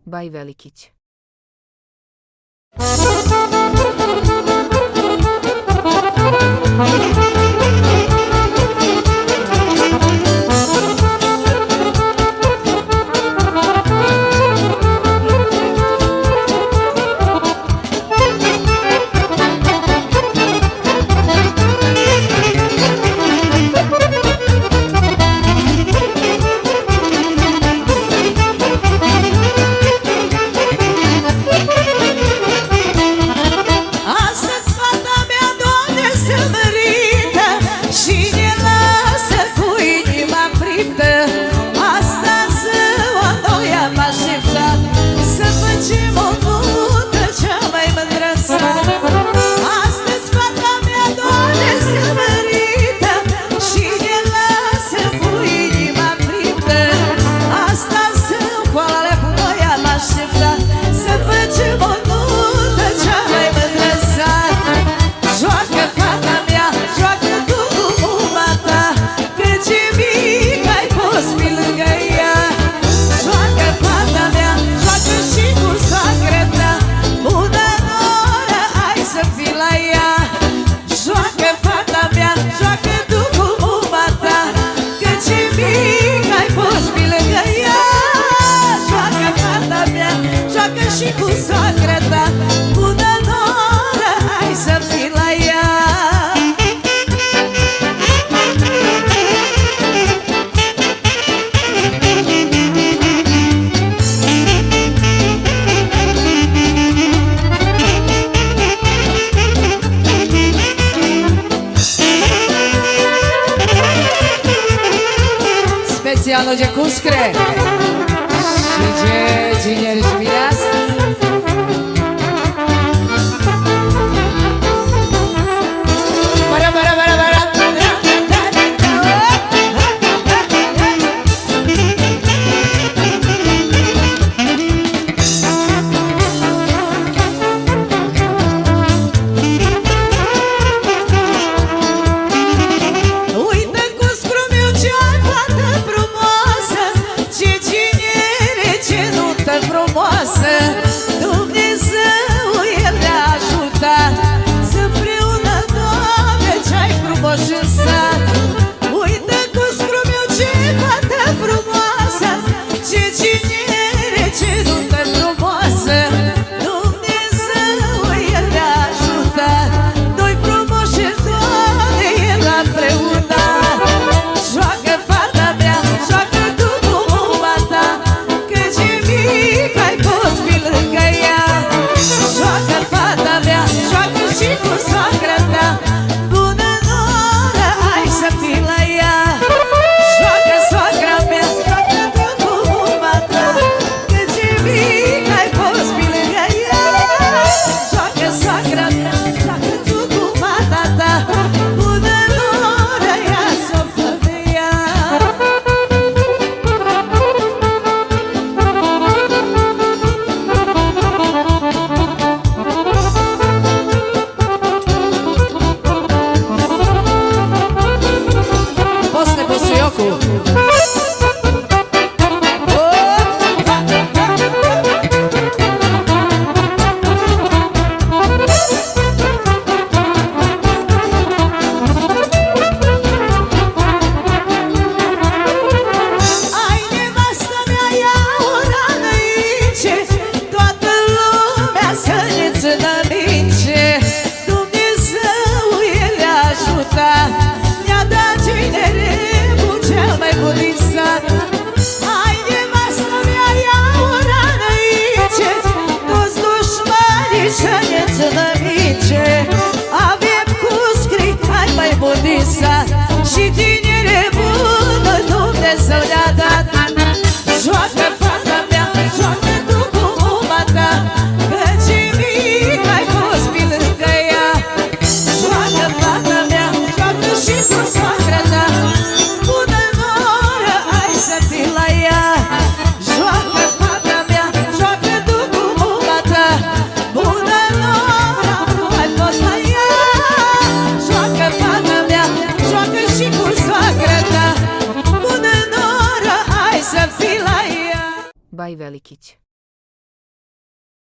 Baj Velikić. Și cu soacră ta, bună noră, hai să fii la ea. Specijalno gdje kuskre și gdje džinjeri žmiras. Dumnezeu El le-a ajutat să împreună, Doamne, ce-ai frumos în sat. Uite cu scrumiu ce fată frumoasă, ce cinere, ce nuntă frumoasă. Dumnezeu El le-a ajutat, doi frumoși, Doamne, El a împreunat. Joacă fata mea, joacă tu cu mama ta, că ce mic ai fost fi lângă ea. Joacă fata mea, joacă și cu soacră ta, bună noră, hai să fii la ea. Joacă soacra mea, joacă tu cu mama ta, că ce mic ai fost fi lângă ea. Joacă soacra mea, joacă tu cu fata ta, bună noră, ia să fă de ea. Posle Bosujoku. Ai nevastă mea, ia o rană aici, toată lumea să ne țină mince. Dumnezeu El le-a ajutat, ne-a dat cinere cu cel mai bun din sat. Ai nevastă mea, ia o rană aici, toți dușmanii să ne țină mince. Avem cu scrii hai mai bun din sat și tinere bună Dumnezeu ne-a dat. Joacă fata mea, joacă tu cu mama ta, că ce mic ai fost fi lângă ea. Joacă fata mea, joacă și cu soacră ta, bună noră, hai să fii la ea. Joacă fata mea, joacă tu cu mama ta, bună noră, hai fost la ea. Joacă fata mea, joacă și cu soacră ta, bună noră, hai să fii la ea. Baj Velikić.